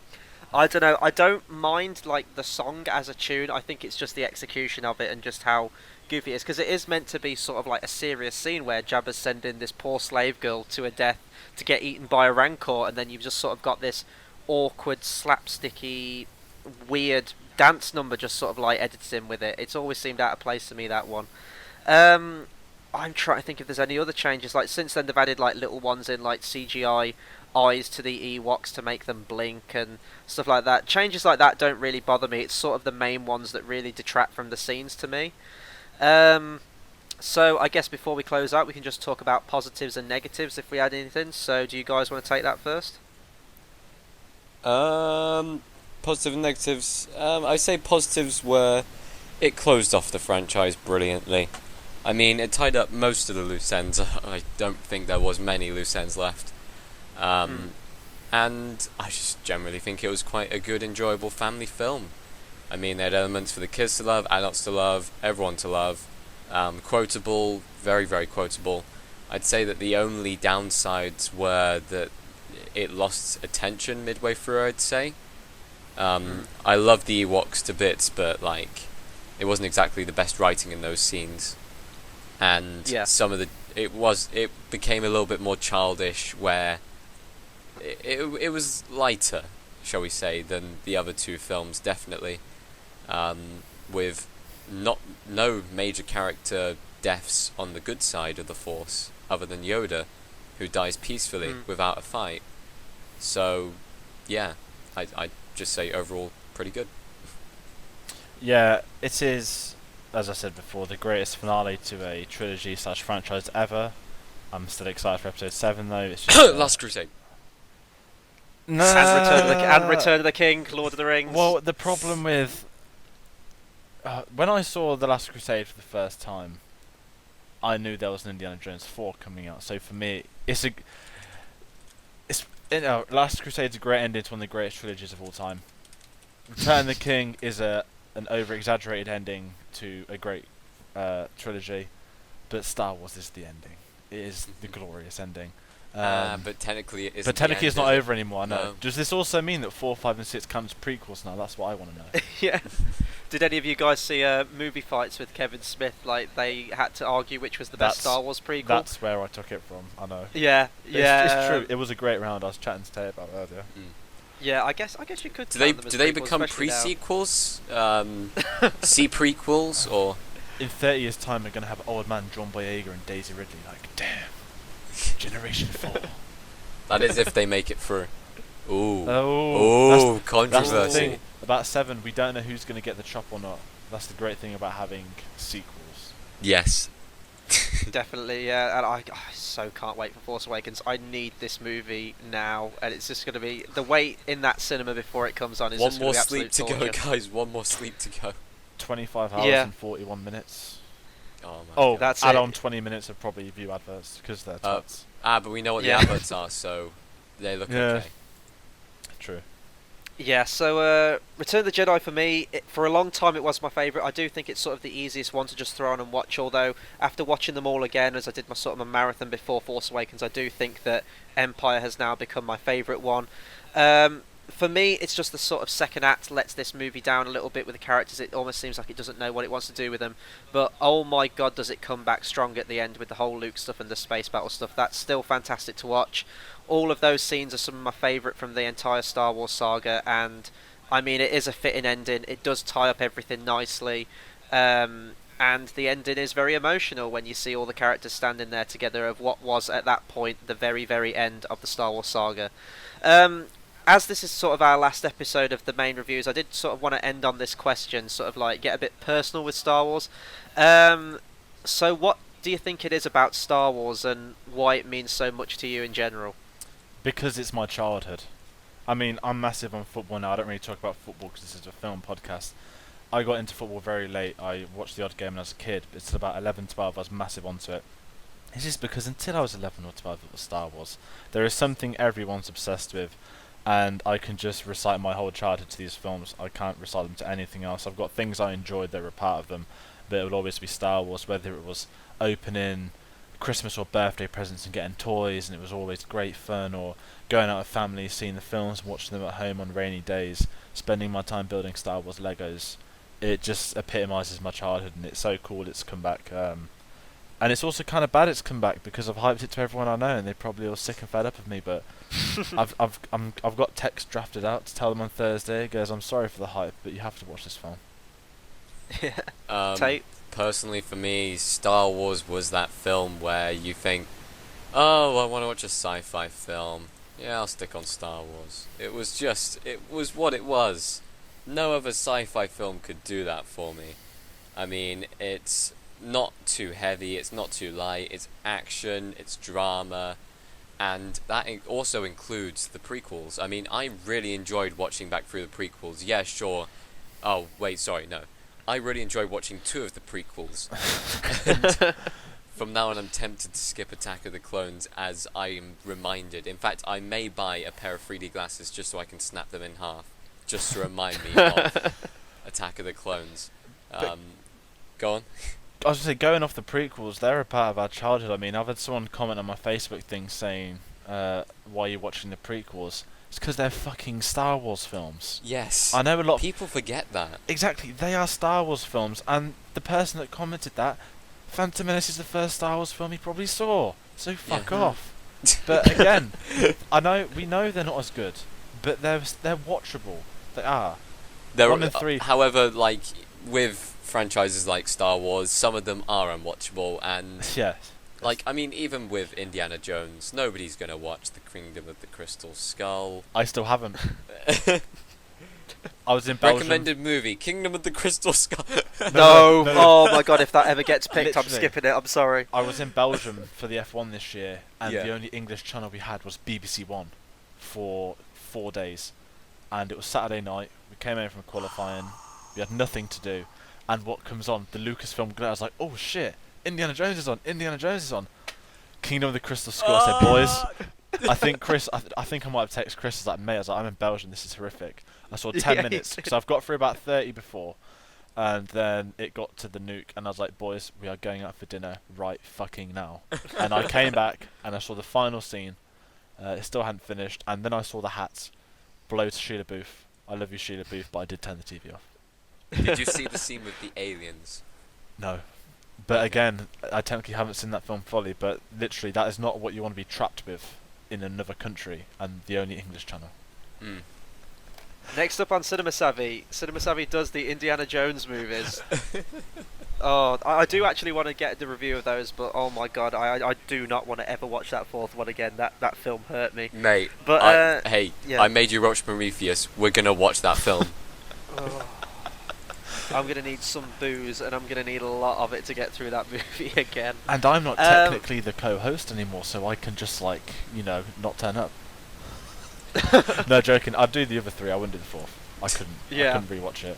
I don't know. I don't mind like the song as a tune. I think it's just the execution of it and just how goofy it is, because it is meant to be sort of like a serious scene where Jabba's sending this poor slave girl to a death to get eaten by a Rancor, and then you've just sort of got this awkward, slapsticky, weird dance number just sort of like edited in with it. It's always seemed out of place to me, that one. I'm trying to think if there's any other changes. Like since then, they've added like little ones in, like CGI eyes to the Ewoks to make them blink and stuff like that. Changes like that don't really bother me. It's sort of the main ones that really detract from the scenes to me. So I guess before we close out, we can just talk about positives and negatives if we add anything. So do you guys want to take that first? Positive and negatives. I say positives were it closed off the franchise brilliantly. I mean, it tied up most of the loose ends. I don't think there was many loose ends left. And I just generally think it was quite a good, enjoyable family film. I mean, they had elements for the kids to love, adults to love, everyone to love. Quotable, very, very quotable. I'd say that the only downsides were that it lost attention midway through, I'd say. I love the Ewoks to bits, but like, it wasn't exactly the best writing in those scenes. And some of it became a little bit more childish, where it was lighter, shall we say, than the other two films, definitely, with no major character deaths on the good side of the Force, other than Yoda, who dies peacefully without a fight. So, yeah, I'd just say overall pretty good. Yeah, it is, as I said before, the greatest finale to a trilogy/franchise ever. I'm still excited for episode 7 though. It's just, Last Crusade. No. And Return of the King, Lord of the Rings. Well, the problem with when I saw The Last Crusade for the first time, I knew there was an Indiana Jones 4 coming out. So for me, Last Crusade's a great ending to one of the greatest trilogies of all time. Return of the King is an over-exaggerated ending to a great trilogy, but Star Wars is the ending. It is the glorious ending. But technically it isn't. But technically the it's end, not is over anymore, I know. No. Does this also mean that 4, 5 and 6 count as prequels now? That's what I want to know. Yeah. Did any of you guys see movie fights with Kevin Smith? Like, they had to argue which was the best Star Wars prequel. That's where I took it from, I know. Yeah, It's true. It was a great round. I was chatting to Tayte about it earlier. Yeah, I guess you could. Do they count them as do they prequels, become especially now. pre-sequels? C prequels or? In 30 years' time, we're going to have Old Man John Boyega and Daisy Ridley. Like, damn. Generation 4. That is if they make it through. Ooh. Oh, Controversy. that's the thing. About 7, we don't know who's going to get the chop or not. That's the great thing about having sequels. Yes. Definitely, yeah, and I so can't wait for Force Awakens. I need this movie now, and it's just going to be the wait in that cinema before it comes on is One just more going to be sleep to absolute go, torture. guys. One more sleep to go. 25 hours Yeah. and 41 minutes. Oh my Oh, God. That's add it. on 20 minutes of probably view adverts, because they're tots. But we know what Yeah. the adverts are, so they look Yeah. okay. True. Yeah, so Return of the Jedi for me, for a long time it was my favourite. I do think it's sort of the easiest one to just throw on and watch, although after watching them all again, as I did my sort of a marathon before Force Awakens, I do think that Empire has now become my favourite one. For me, it's just the sort of second act lets this movie down a little bit with the characters. It almost seems like it doesn't know what it wants to do with them. But oh my god, does it come back strong at the end with the whole Luke stuff and the space battle stuff. That's still fantastic to watch. All of those scenes are some of my favourite from the entire Star Wars saga, and I mean, it is a fitting ending. It does tie up everything nicely. And the ending is very emotional when you see all the characters standing there together of what was at that point the very, very end of the Star Wars saga. As this is sort of our last episode of the main reviews, I did sort of want to end on this question, sort of like get a bit personal with Star Wars. So what do you think it is about Star Wars and why it means so much to you in general? Because it's my childhood. I mean, I'm massive on football now. I don't really talk about football because this is a film podcast. I got into football very late. I watched the odd game when I was a kid, but it's about 11, 12 I was massive onto it. It's just because until I was 11 or 12 it was Star Wars. There is something everyone's obsessed with, and I can just recite my whole childhood to these films. I can't recite them to anything else. I've got things I enjoyed that were part of them, but it will always be Star Wars, whether it was opening Christmas or birthday presents and getting toys, and it was always great fun, or going out with family, seeing the films, watching them at home on rainy days, spending my time building Star Wars Legos. It just epitomises my childhood, and it's so cool it's come back. And it's also kind of bad it's come back because I've hyped it to everyone I know, and they're probably all sick and fed up of me. But I've got text drafted out to tell them on Thursday. It goes, I'm sorry for the hype, but you have to watch this film. Tate? Personally, for me, Star Wars was that film where you think, oh, I want to watch a sci-fi film. Yeah, I'll stick on Star Wars. It was what it was. No other sci-fi film could do that for me. I mean, it's not too heavy, it's not too light, it's action, it's drama, and that also includes the prequels. I mean, I really enjoyed watching back through the prequels. Yeah, sure. Oh, wait, sorry, no. I really enjoyed watching 2 of the prequels. And from now on, I'm tempted to skip Attack of the Clones as I am reminded. In fact, I may buy a pair of 3D glasses just so I can snap them in half, just to remind me of Attack of the Clones. Go on. I was going to say, going off the prequels, they're a part of our childhood. I mean, I've had someone comment on my Facebook thing saying, why are you watching the prequels? It's because they're fucking Star Wars films. Yes. I know a lot of people forget that. Exactly, they are Star Wars films, and the person that commented that, Phantom Menace is the first Star Wars film he probably saw, so fuck off. But again, we know they're not as good, but they're watchable. They are. There 1 and 3. However, like with franchises like Star Wars, some of them are unwatchable, and Yes. like, I mean, even with Indiana Jones, nobody's gonna watch The Kingdom of the Crystal Skull. I still haven't. I was in Belgium. Recommended movie, Kingdom of the Crystal Skull. No. Oh my god, if that ever gets picked, I'm Literally. skipping it. I'm sorry. I was in Belgium for the F1 this year, and Yeah. the only English channel we had was BBC One for 4 days, and it was Saturday night. We came in from qualifying. We had nothing to do, and what comes on? The Lucasfilm glare. I was like, oh shit! Indiana Jones is on. Indiana Jones is on. Kingdom of the Crystal Skull. I said, boys. I think Chris. I think I might have texted Chris. I was like, mate, I'm in Belgium. This is horrific. I saw 10 Yeah, minutes because I've got through about 30 before, and then it got to the nuke, and I was like, boys, we are going out for dinner right fucking now. And I came back and I saw the final scene. It still hadn't finished, and then I saw the hats blow to Sheila Booth. I love you, Sheila Booth, but I did turn the TV off. Did you see the scene with the aliens? No. But again, I technically haven't seen that film fully, but literally that is not what you want to be trapped with in another country and the only English channel. Mm. Next up on Cinema Savvy does the Indiana Jones movies. Oh, I do actually want to get the review of those, but oh my god, I do not want to ever watch that fourth one again. That film hurt me. Mate, but hey, yeah. I made you watch Prometheus. We're gonna watch that film. Oh. I'm going to need some booze, and I'm going to need a lot of it to get through that movie again. And I'm not technically the co-host anymore, so I can just, like, not turn up. No, joking. I'd do the other three. I wouldn't do the fourth. I couldn't. Yeah. I couldn't rewatch it.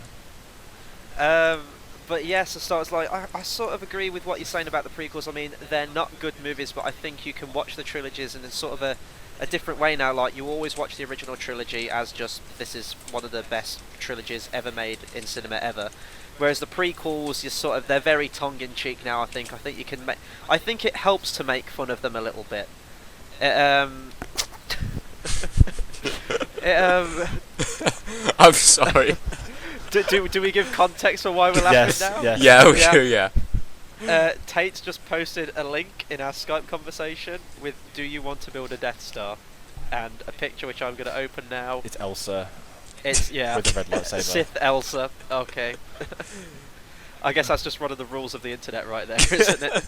But yes, so it's like I sort of agree with what you're saying about the prequels. I mean, they're not good movies, but I think you can watch the trilogies in sort of a different way now. Like, you always watch the original trilogy as just, this is one of the best trilogies ever made in cinema ever. Whereas the prequels, they're very tongue-in-cheek now. I think you can I think it helps to make fun of them a little bit. I'm sorry. Do we give context for why we're laughing now? Yes. Yeah, we do. Yeah. Tate's just posted a link in our Skype conversation with "Do you want to build a Death Star?" and a picture which I'm going to open now. It's Elsa. It's with the red lightsaber. Sith Elsa. Okay. I guess that's just one of the rules of the internet right there, isn't it?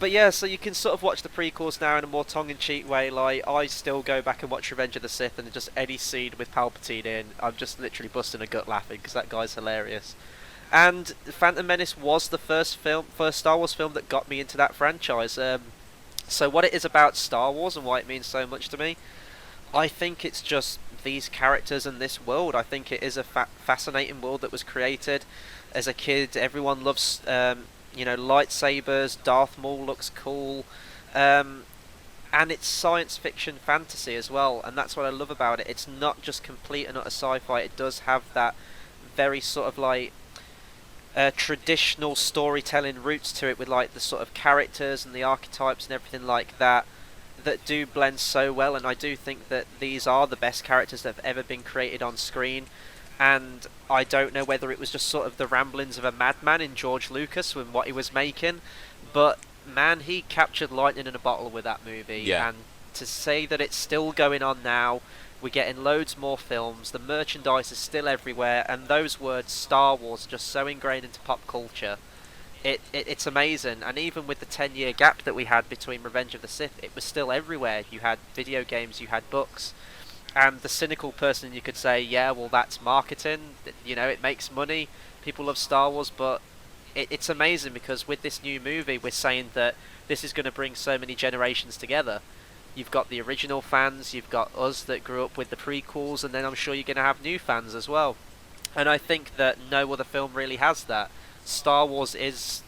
But yeah, so you can sort of watch the prequels now in a more tongue-in-cheek way. Like, I still go back and watch Revenge of the Sith, and just any scene with Palpatine in, I'm just literally busting a gut laughing because that guy's hilarious. And Phantom Menace was the first Star Wars film that got me into that franchise. So what it is about Star Wars and why it means so much to me, I think it's just these characters and this world. I think it is a fascinating world that was created. As a kid, everyone loves, lightsabers. Darth Maul looks cool. And it's science fiction fantasy as well. And that's what I love about it. It's not just complete and utter sci-fi. It does have that very sort of like traditional storytelling roots to it, with like the sort of characters and the archetypes and everything like that do blend so well. And I do think that these are the best characters that have ever been created on screen. And I don't know whether it was just sort of the ramblings of a madman in George Lucas and what he was making, but man, he captured lightning in a bottle with that movie. Yeah. And to say that it's still going on now, we're getting loads more films, the merchandise is still everywhere, and those words Star Wars are just so ingrained into pop culture. It's amazing. And even with the 10-year gap that we had between Revenge of the Sith, it was still everywhere. You had video games, you had books, and the cynical person, you could say, yeah, well, that's marketing, it makes money, people love Star Wars, but it's amazing because with this new movie, we're saying that this is going to bring so many generations together. You've got the original fans, you've got us that grew up with the prequels, and then I'm sure you're going to have new fans as well. And I think that no other film really has that. Star Wars is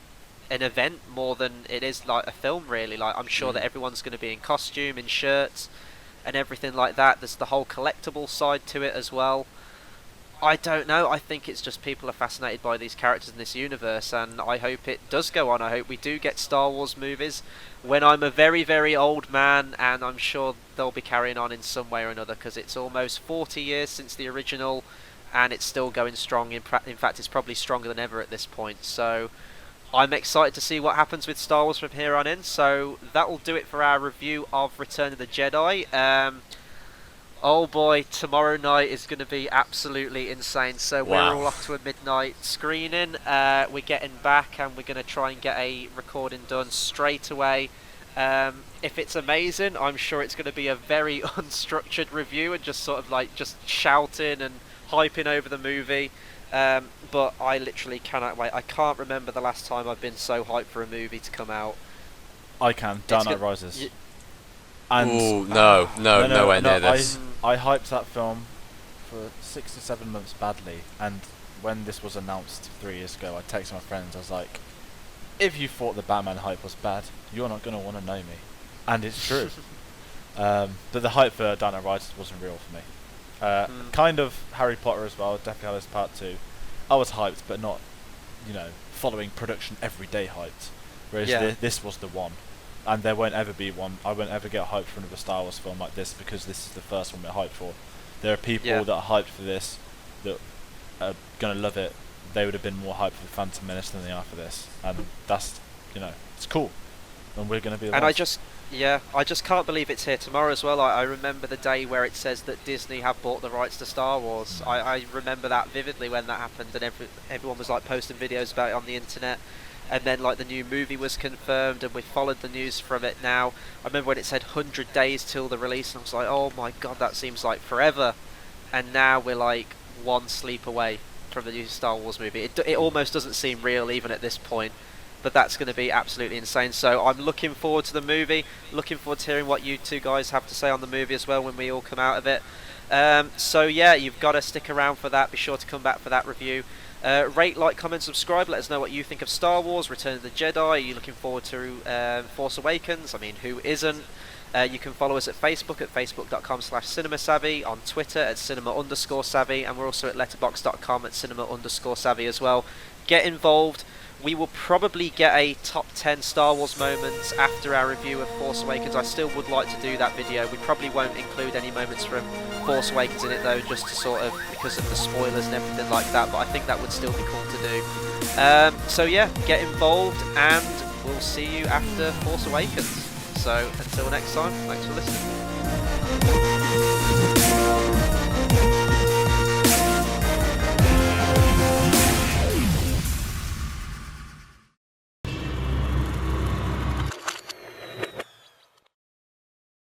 an event more than it is like a film, really. Like, I'm sure that everyone's going to be in costume, in shirts, and everything like that. There's the whole collectible side to it as well. I don't know, I think it's just people are fascinated by these characters in this universe, and I hope it does go on. I hope we do get Star Wars movies when I'm a very, very old man, and I'm sure they'll be carrying on in some way or another, because it's almost 40 years since the original, and it's still going strong. In fact, it's probably stronger than ever at this point. So I'm excited to see what happens with Star Wars from here on in. So that will do it for our review of Return of the Jedi. Oh boy, tomorrow night is going to be absolutely insane. So Wow. We're all off to a midnight screening. We're getting back, and we're going to try and get a recording done straight away. If it's amazing, I'm sure it's going to be a very unstructured review and just sort of like just shouting and hyping over the movie. But I literally cannot wait. I can't remember the last time I've been so hyped for a movie to come out. I can. Dark Knight Rises. And Ooh, nowhere near this. I hyped that film for 6 to 7 months badly, and when this was announced 3 years ago, I texted my friends. I was like, if you thought the Batman hype was bad, you're not going to want to know me. And it's true. But the hype for Dark Knight Rises wasn't real for me. Kind of Harry Potter as well. Definitely Hallows Part 2. I was hyped, but not, following production every day hyped. Whereas this was the one. And there won't ever be one. I won't ever get hyped for another Star Wars film like this because this is the first one we're hyped for. There are people that are hyped for this that are going to love it. They would have been more hyped for Phantom Menace than they are for this. And that's, it's cool. And we're going to be the And ones. I just can't believe it's here tomorrow as well. I remember the day where it says that Disney have bought the rights to Star Wars. I remember that vividly when that happened, and everyone was like posting videos about it on the internet. And then like the new movie was confirmed, and we followed the news from it now. I remember when it said 100 days till the release, and I was like, oh my god, that seems like forever. And now we're like one sleep away from the new Star Wars movie. It almost doesn't seem real even at this point. But that's going to be absolutely insane. So I'm looking forward to the movie. Looking forward to hearing what you two guys have to say on the movie as well when we all come out of it. So yeah, you've got to stick around for that. Be sure to come back for that review. Rate, like, comment, subscribe. Let us know what you think of Star Wars, Return of the Jedi. Are you looking forward to Force Awakens? I mean, who isn't? You can follow us at Facebook at facebook.com/cinemasavvy, on Twitter at cinema_savvy, and we're also at letterboxd.com at cinema_savvy as well. Get involved. We will probably get a top 10 Star Wars moments after our review of Force Awakens. I still would like to do that video. We probably won't include any moments from Force Awakens in it though, just to sort of, because of the spoilers and everything like that, but I think that would still be cool to do. So yeah, get involved, and we'll see you after Force Awakens. So until next time, thanks for listening.